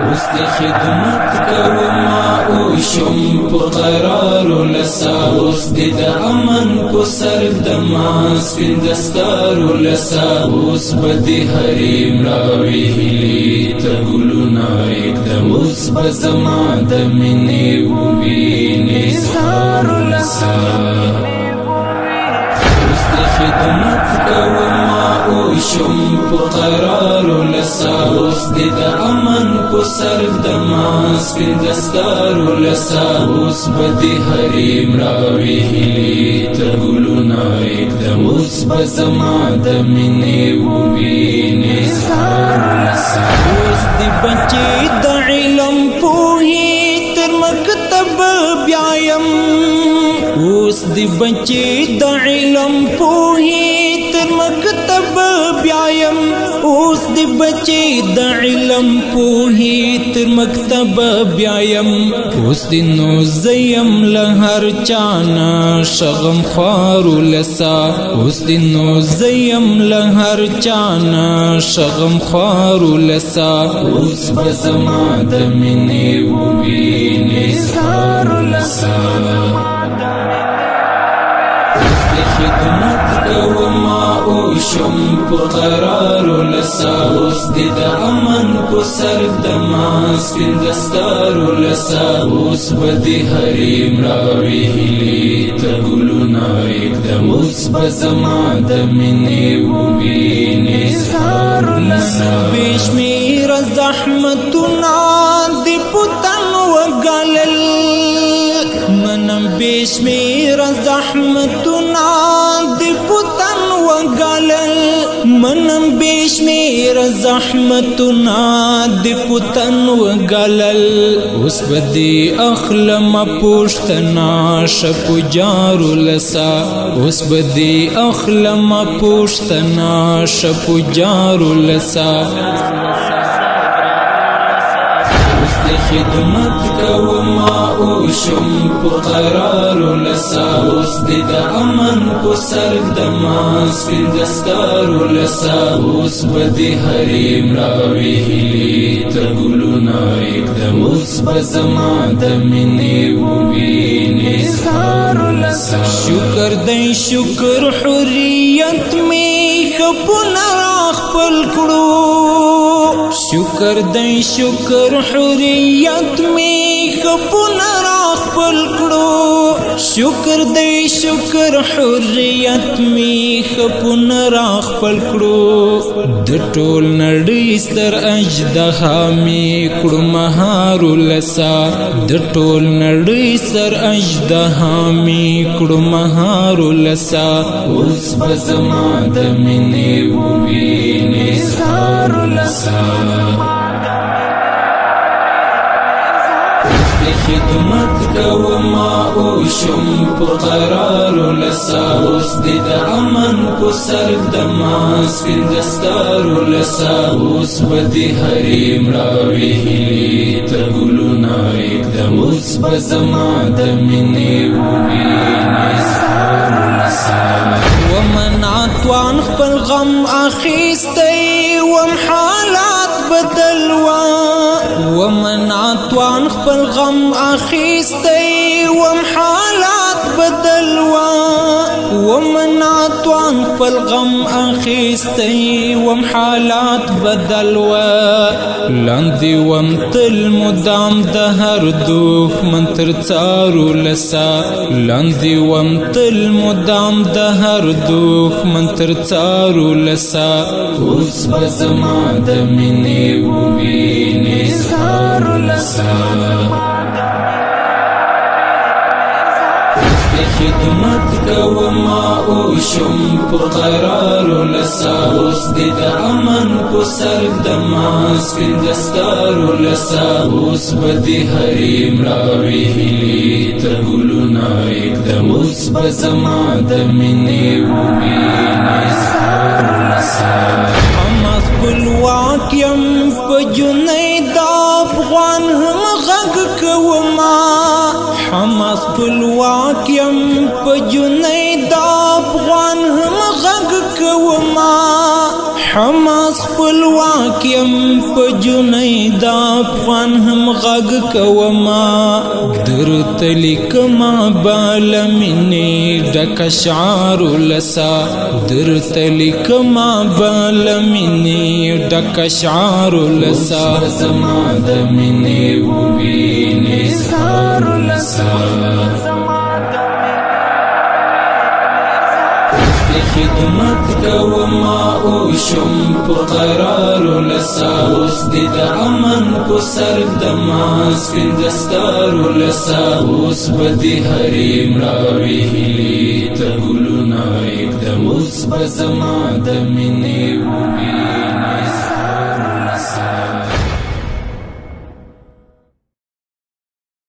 اوس د خدمت کوما او شم په قرار لسا اوس د امن په سر د ماس په دستار لسا اوس بدی حریم راوي ته ګلونا एकदम اوس بزما د منی ویني زار لسا اوس د خدمت کوما او شم په قرار لسا اوس د امن په سر د ماس په دستار لسا اوس بدی حریم راوي ته ګلونا एकदम اوس بزما د منی ویني زار لسا اوس دی بچی د علم پوهی تر مکتب بیایم اوس دی بچی د علم پوهی تر مکتب بیایم اوس دی بچی د علم پوهی تر مکتب بیایم اوس دی نو زیم له هر چانا شغم خوار لسا اوس دی نو زیم له هر چانا شغم خوار لسا اوس بزما د منی ویني زار لسا اوس د خدمت کوما او شم په قرار لسا اوس د امن په سر د ماس په دستار لسا اوس بدی حریم راوي ته ګلونا एकदम اوس بزما د منی ویني زار لسا بشمیر زحمتنا دی پتن وگلل منم بشمیر زحمتنا دی پتن وگلل منم بشمیر زحمتنا دی پتن وگلل اوس بدی اخلم پوشتنا شپو جارو لسا اوس بدی اخلم پوشتنا شپو جارو لسا اوس د خدمت کوما او شم په قرار لسا اوس د امن په سر د ماس په دستار لسا اوس بدی حریم راوي ته ګلونا एकदम اوس بزما د منی ویني زار لسا شکر دی شکر حریت می خپنا خپل کړو شکر دی شکر حریت می خپنا خپل کړو شکر دی شکر حریت می خپنا خپل کړو د ټول نړۍ ستر اجدها می کړو مهار لسا د ټول نړۍ ستر اجدها می کړو مهار لسا اوس بزما د منی ویني زار لسا اوس د خدمت کوما او شم په قرار لسا اوس د امن په سر د ماس په دستار لسا اوس بدی حریم راوي ته ګلونا एकदम اوس بزما د منی ویني زار لسا ومن عطوان خپل غم اخیستی وم حالات بدلوا ومن عطوان خپل غم اخیستی وم حالات بدلوا ومن عطوان خپل غم اخیستی وم حالات بدلوا لاندې وم تل مدام د هر دښمن تر څارو لسا لاندې وم تل مدام د هر دښمن تر څارو لسا اوس بزما د منی ویني زار لسا اوس د خدمت کوما او شم په قرار لسا اوس د امن په سر د ماس په دستار لسا اوس بدی حریم راوي ته ګلونا एकदम اوس بزما د منی ویني زار لسا حماس خپلواک یم په جنید افغان هم غږ کوما حماس خپلواک یم په جنید افغان هم غږ کوما حماس خپلواک یم په جنید افغان هم غږ کوما درته لیکما بالمینې ډک اشعار لسا درته لیکما بالمینې ډک اشعار لسا زما د مینې ووینې اظهار لسا خدمت کوما او شم په قرار لسا اوس دې د امن په سر د ماس سپین دستار لسا اوس به دې حریم راوي هیلې ته ګلونه اږدم اوس به زما د مینې ووینې